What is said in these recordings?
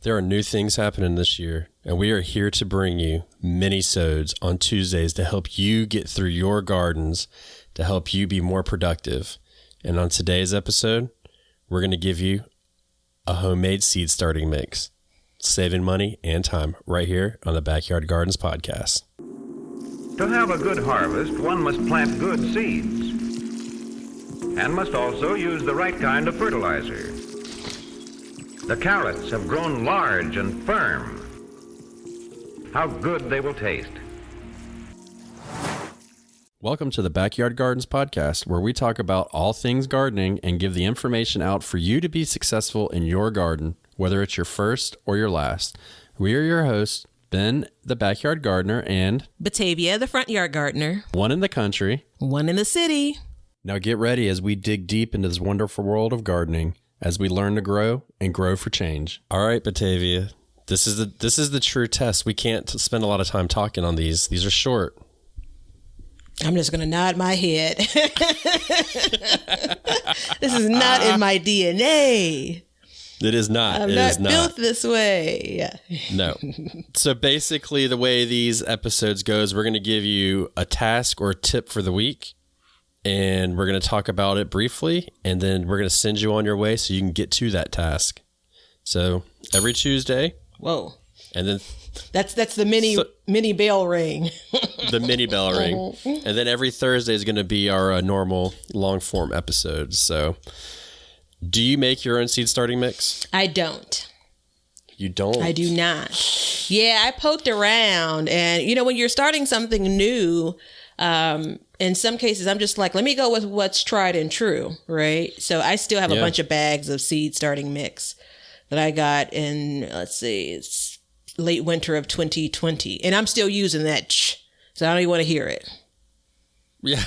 There are new things happening this year, and we are here to bring you Minisodes on Tuesdays to help you get through your gardens, to help you be more productive. And on today's episode, we're going to give you a homemade seed starting mix, saving money and time right here on the Backyard Gardens podcast. To have a good harvest, one must plant good seeds and must also use the right kind of fertilizer. The carrots have grown large and firm. How good they will taste. Welcome to the Backyard Gardens podcast, where we talk about all things gardening and give the information out for you to be successful in your garden, whether it's your first or your last. We are your hosts, Ben, the Backyard Gardener, and Batavia, the Front Yard Gardener. one in the country, One in the city. Now get ready as we dig deep into this wonderful world of gardening as we learn to grow and grow for change. All right, Batavia, this is the true test. We can't spend a lot of time talking on these. These are short. I'm just going to nod my head. This is not in my DNA. It is not. I'm not built this way. Yeah. No. So basically the way these episodes goes, we're going to give you a task or a tip for the week, and we're going to talk about it briefly, and then we're going to send you on your way so you can get to that task. So every Tuesday. Whoa. And then that's the mini bell ring. The mini bell ring. And then every Thursday is going to be our normal long form episodes. So do you make your own seed starting mix? I don't. You don't? I do not. Yeah, I poked around, and when you're starting something new, in some cases I'm just like, let me go with what's tried and true, right? So I still have a bunch of bags of seed starting mix that I got in, it's late winter of 2020, and I'm still using that, so I don't even want to hear it. Yeah.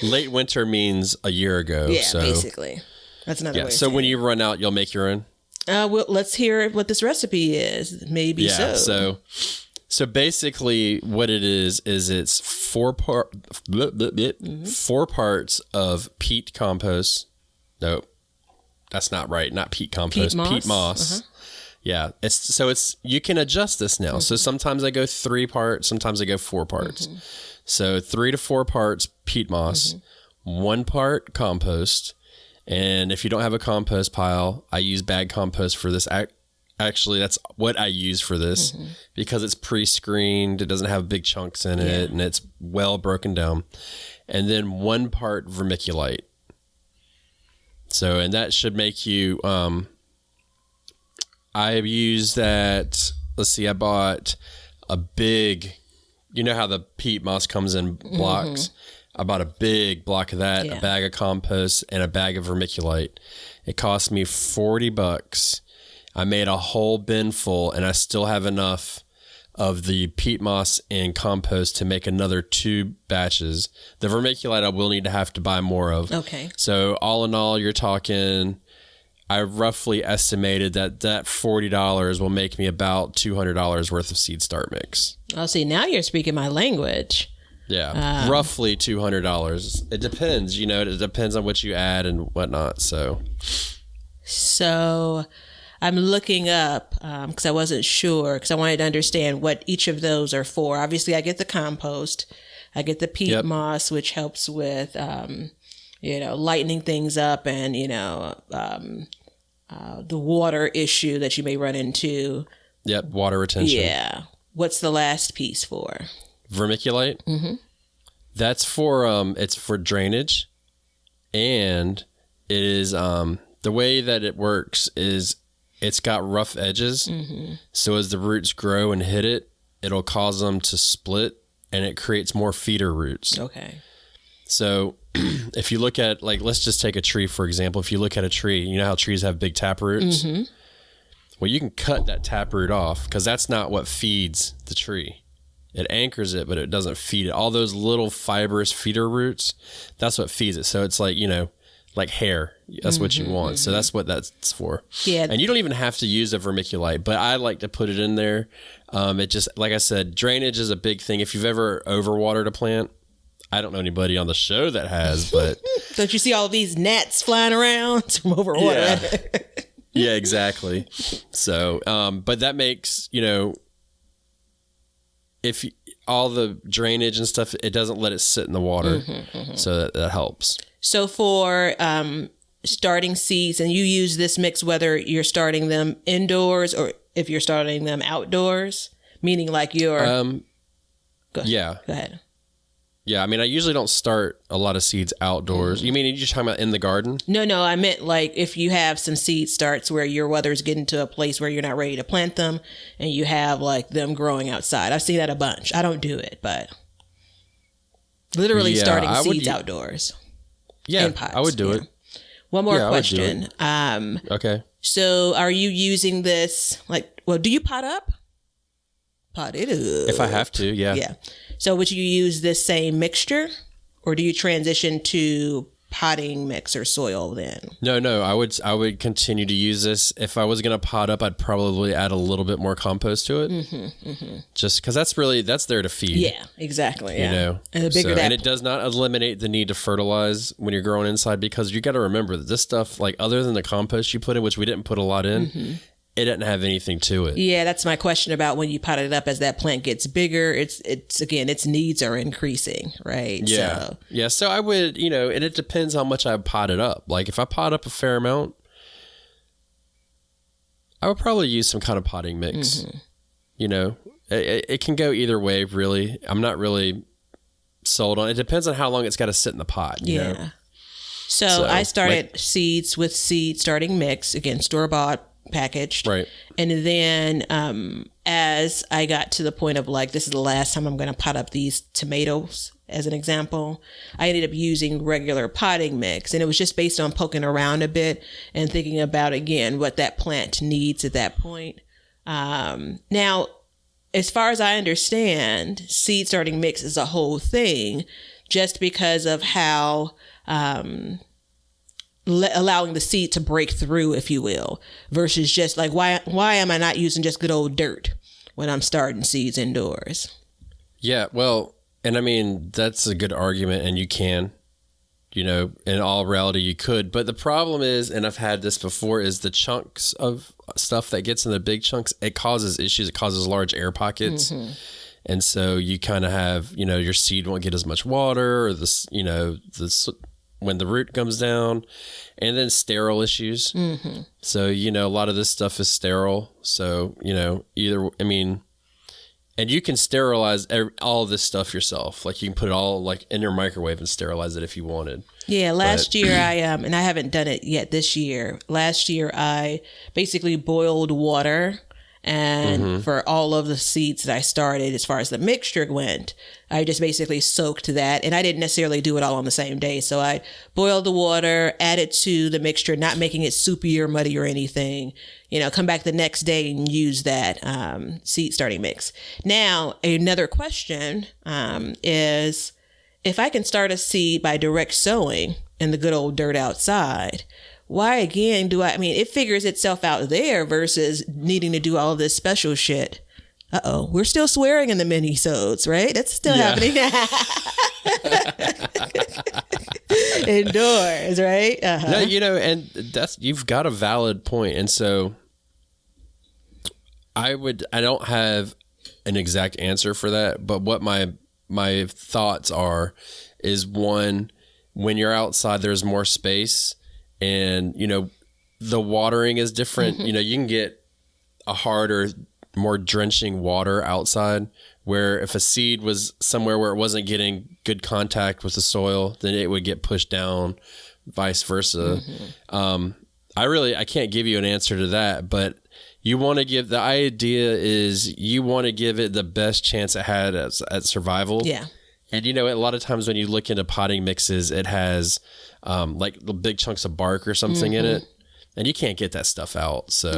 Late winter means a year ago. Yeah, so. Basically. That's another way. So when you run out, you'll make your own? Well, let's hear what this recipe is. Maybe So basically what it is it's four parts of peat compost. Nope. That's not right. Not peat compost. Peat moss. Uh-huh. Yeah. It's you can adjust this now. Mm-hmm. So sometimes I go 3 parts, sometimes I go 4 parts. Mm-hmm. So 3 to 4 parts peat moss, 1 part compost. And if you don't have a compost pile, I use bag compost for this. Actually, that's what I use for this because it's pre-screened. It doesn't have big chunks in it, and it's well broken down. And then 1 part vermiculite. So, and that should make you, I use that, let's see, I bought a big, you know how the peat moss comes in blocks? I bought a big block of that, a bag of compost, and a bag of vermiculite. It cost me $40. I made a whole bin full, and I still have enough of the peat moss and compost to make another 2 batches. The vermiculite I will have to buy more of. Okay. So all in all, you're talking, I roughly estimated that $40 will make me about $200 worth of seed start mix. Oh, see, now you're speaking my language. Yeah, roughly $200. It depends, it depends on what you add and whatnot. So I'm looking up because I wasn't sure, because I wanted to understand what each of those are for. Obviously, I get the compost, I get the peat moss, which helps with, lightening things up and, the water issue that you may run into. Yep, water retention. Yeah. What's the last piece for? Vermiculite. Mm-hmm. That's for it's for drainage, and it is the way that it works is it's got rough edges. Mm-hmm. So as the roots grow and hit it, it'll cause them to split, and it creates more feeder roots. Okay. So if you look at, let's just take a tree for example. If you look at a tree, you know how trees have big tap roots. Mm-hmm. Well, you can cut that tap root off because that's not what feeds the tree. It anchors it, but it doesn't feed it. All those little fibrous feeder roots, that's what feeds it. So it's like hair. That's what you want. So that's what that's for. Yeah. And you don't even have to use a vermiculite, but I like to put it in there. It just, like I said, drainage is a big thing. If you've ever overwatered a plant, I don't know anybody on the show that has, but don't you see all these gnats flying around from overwater? Yeah, exactly. So, but that makes, if all the drainage and stuff, it doesn't let it sit in the water. So that helps. So for starting seeds, and you use this mix whether you're starting them indoors or if you're starting them outdoors, meaning like you're... Go ahead. Yeah, I mean, I usually don't start a lot of seeds outdoors. You mean you're talking about in the garden? No, I meant like if you have some seed starts where your weather's getting to a place where you're not ready to plant them and you have like them growing outside. I've seen that a bunch. I don't do it, but literally starting seeds outdoors. Yeah, in pots. I would do it. One more question. Okay. So are you using this do you pot up? Pot it up. If I have to, yeah. Yeah. So would you use this same mixture or do you transition to potting mix or soil then? No, I would continue to use this. If I was going to pot up, I'd probably add a little bit more compost to it. Just because that's there to feed. Yeah, exactly. And it does not eliminate the need to fertilize when you're growing inside, because you got to remember that this stuff, like other than the compost you put in, which we didn't put a lot in, it doesn't have anything to it. Yeah, that's my question about when you pot it up. As that plant gets bigger, it's again, its needs are increasing, right? Yeah. So I would, and it depends how much I pot it up. Like if I pot up a fair amount, I would probably use some kind of potting mix. It can go either way, really. I'm not really sold on it. It depends on how long it's got to sit in the pot. You know? So I started seeds with seed starting mix, again, store-bought, packaged. Right. And then as I got to the point of like, this is the last time I'm going to pot up these tomatoes, as an example, I ended up using regular potting mix. And it was just based on poking around a bit and thinking about, again, what that plant needs at that point. Now, as far as I understand, seed starting mix is a whole thing just because of how... allowing the seed to break through, if you will, versus just like, why am I not using just good old dirt when I'm starting seeds indoors? Yeah, well, and I mean, that's a good argument, and you can, in all reality, you could. But the problem is, and I've had this before, is the chunks of stuff that gets in the big chunks, it causes issues. It causes large air pockets. And so you kind of have, your seed won't get as much water, or when the root comes down, and then sterile issues. So, a lot of this stuff is sterile. So, and you can sterilize all of this stuff yourself. Like you can put it all like in your microwave and sterilize it if you wanted. Yeah. Last year I, and I haven't done it yet this year. Last year I basically boiled water. And for all of the seeds that I started, as far as the mixture went, I just basically soaked that. And I didn't necessarily do it all on the same day. So I boiled the water, added to the mixture, not making it soupy or muddy or anything. Come back the next day and use that seed starting mix. Now, another question is, if I can start a seed by direct sowing in the good old dirt outside, why again it figures itself out there versus needing to do all of this special shit. We're still swearing in the minisodes, right? That's still happening. Indoors, right? No, and you've got a valid point. And so I don't have an exact answer for that, but what my thoughts is one, when you're outside, there's more space. And, the watering is different. You can get a harder, more drenching water outside, where if a seed was somewhere where it wasn't getting good contact with the soil, then it would get pushed down, vice versa. I can't give you an answer to that, but the idea is you want to give it the best chance it had at survival. Yeah. And, a lot of times when you look into potting mixes, it has like the big chunks of bark or something in it, and you can't get that stuff out. So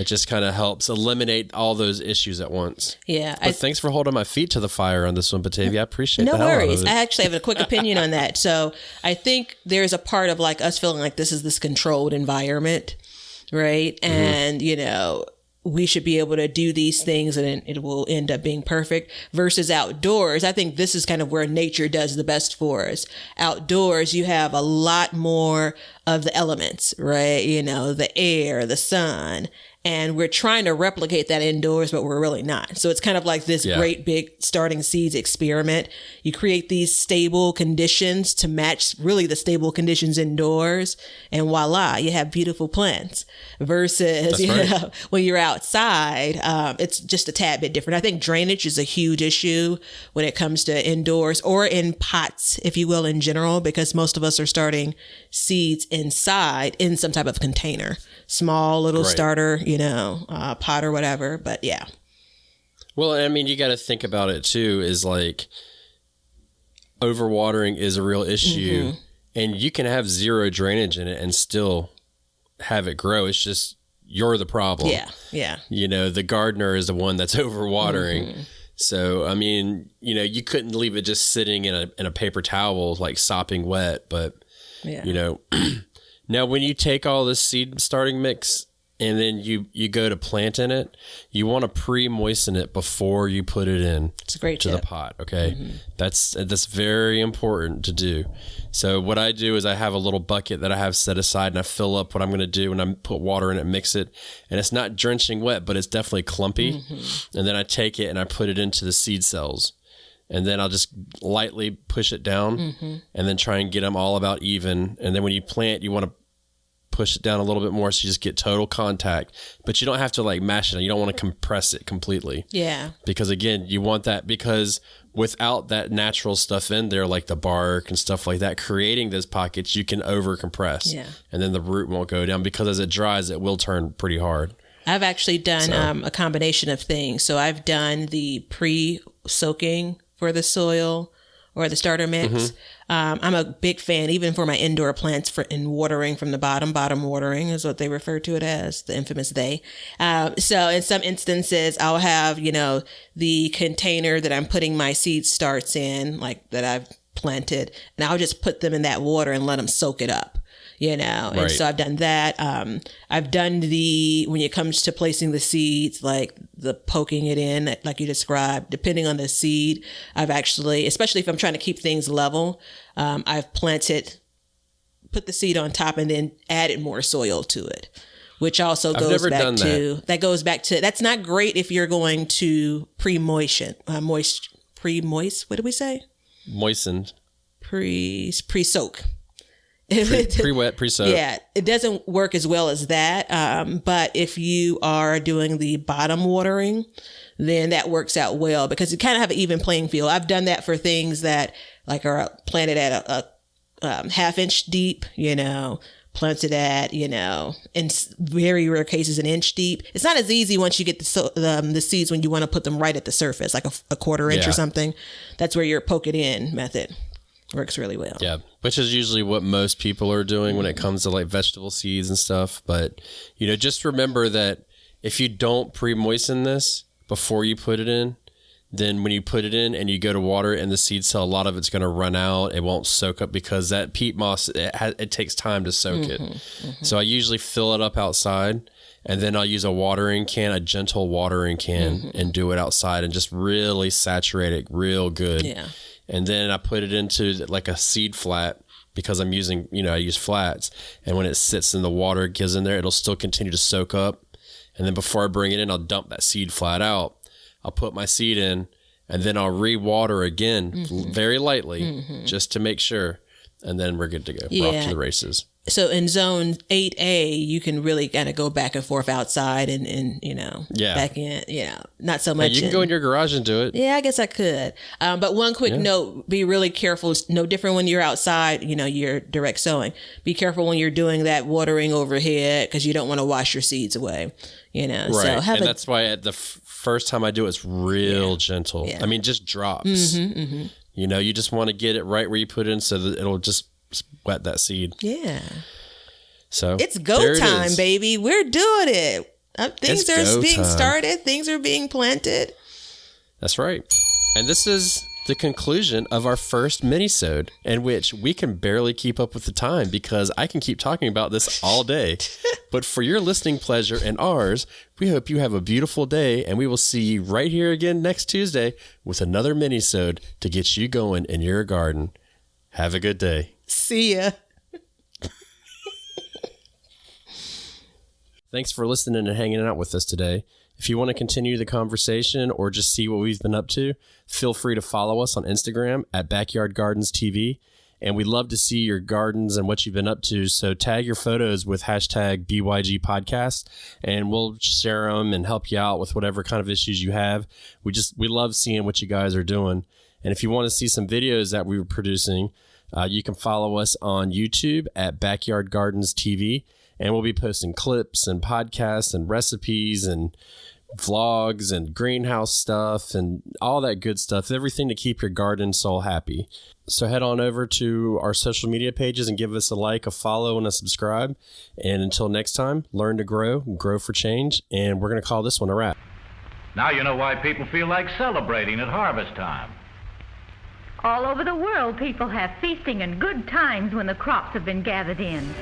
it just kind of helps eliminate all those issues at once. Yeah. But thanks for holding my feet to the fire on this one, Batavia. I appreciate it. No worries. I actually have a quick opinion on that. So I think there's a part of like us feeling like this is this controlled environment, right? And, we should be able to do these things and it will end up being perfect versus outdoors. I think this is kind of where nature does the best for us. Outdoors, you have a lot more of the elements, right? You know, the air, the sun. And we're trying to replicate that indoors, but we're really not. So it's kind of like this great big starting seeds experiment. You create these stable conditions to match really the stable conditions indoors. And voila, you have beautiful plants. Versus, you know, when you're outside, it's just a tad bit different. I think drainage is a huge issue when it comes to indoors or in pots, if you will, in general, because most of us are starting seeds inside in some type of container. Small little starter, you know, pot or whatever. But yeah. Well, I mean, you got to think about it too, is like overwatering is a real issue and you can have zero drainage in it and still have it grow. It's just, you're the problem. Yeah. Yeah. You know, the gardener is the one that's overwatering. So, I mean, you know, you couldn't leave it just sitting in a paper towel, like sopping wet, but you know, now, when you take all this seed starting mix and then you go to plant in it, you want to pre-moisten it before you put it in it's a great to tip. the pot. Okay. That's very important to do. So what I do is I have a little bucket that I have set aside and I fill up what I'm going to do and I put water in it, mix it, and it's not drenching wet, but it's definitely clumpy. And then I take it and I put it into the seed cells. And then I'll just lightly push it down and then try and get them all about even. And then when you plant, you want to push it down a little bit more so you just get total contact. But you don't have to like mash it. You don't want to compress it completely. Yeah. Because again, you want that, because without that natural stuff in there, like the bark and stuff like that, creating those pockets, you can over compress. Yeah. And then the root won't go down, because as it dries, it will turn pretty hard. I've actually done a combination of things. So I've done the pre-soaking for the soil or the starter mix. I'm a big fan, even for my indoor plants, in watering from the bottom. Bottom watering is what they refer to it as, the infamous they. So in some instances, I'll have, you know, the container that I'm putting my seed starts in, like that I've planted, and I'll just put them in that water and let them soak it up. You know, and so I've done that. I've done when it comes to placing the seeds, like the poking it in, like you described, depending on the seed, I've actually, especially if I'm trying to keep things level, I've put the seed on top and then added more soil to it, which also goes back to, that's not great if you're going to pre-moist, what did we say? Moistened. Pre-soak. Pre-wet, pre-soak. Yeah, it doesn't work as well as that. But if you are doing the bottom watering, then that works out well, because you kind of have an even playing field. I've done that for things that like are planted at a half-inch deep, you know, planted at, you know, in very rare cases, an inch deep. It's not as easy once you get the seeds when you want to put them right at the surface, like a quarter inch or something. That's where your poke it in method works really well. Yeah, which is usually what most people are doing when it comes to like vegetable seeds and stuff. But, you know, just remember that if you don't pre-moisten this before you put it in, then when you put it in and you go to water it in the seed cell, a lot of it's going to run out. It won't soak up, because that peat moss, it takes time to soak it. So I usually fill it up outside, and then I'll use a gentle watering can, and do it outside and just really saturate it real good. Yeah. And then I put it into like a seed flat, because I'm using, you know, I use flats. And when it sits in the water, it gets in there, it'll still continue to soak up. And then before I bring it in, I'll dump that seed flat out. I'll put my seed in, and then I'll re-water again very lightly, just to make sure. And then we're good to go. We're off to the races. So in zone 8A, you can really kind of go back and forth outside and you know, back in, you know, not so much. You can go in your garage and do it. Yeah, I guess I could. But one quick note, be really careful. It's no different when you're outside, you know, you're direct sowing. Be careful when you're doing that watering overhead, because you don't want to wash your seeds away, you know. Right. So that's why at the first time I do it's real gentle. Yeah. I mean, just drops. You know, you just want to get it right where you put it in, so that it'll just wet that seed. Yeah. So it's go time, baby. We're doing it. Things are being started. Things are being planted. That's right. And this is the conclusion of our first minisode, in which we can barely keep up with the time, because I can keep talking about this all day. But for your listening pleasure and ours, we hope you have a beautiful day, and we will see you right here again next Tuesday with another minisode to get you going in your garden. Have a good day. See ya. Thanks for listening and hanging out with us today. If you want to continue the conversation or just see what we've been up to, feel free to follow us on Instagram at Backyard Gardens TV. And we'd love to see your gardens and what you've been up to. So tag your photos with hashtag BYG Podcast, and we'll share them and help you out with whatever kind of issues you have. We love seeing what you guys are doing. And if you want to see some videos that we were producing, you can follow us on YouTube at Backyard Gardens TV. And we'll be posting clips and podcasts and recipes and vlogs and greenhouse stuff and all that good stuff, everything to keep your garden soul happy. So head on over to our social media pages and give us a like, a follow, and a subscribe. And until next time, learn to grow for change. And we're going to call this one a wrap. Now you know why people feel like celebrating at harvest time. All over the world, people have feasting and good times when the crops have been gathered in.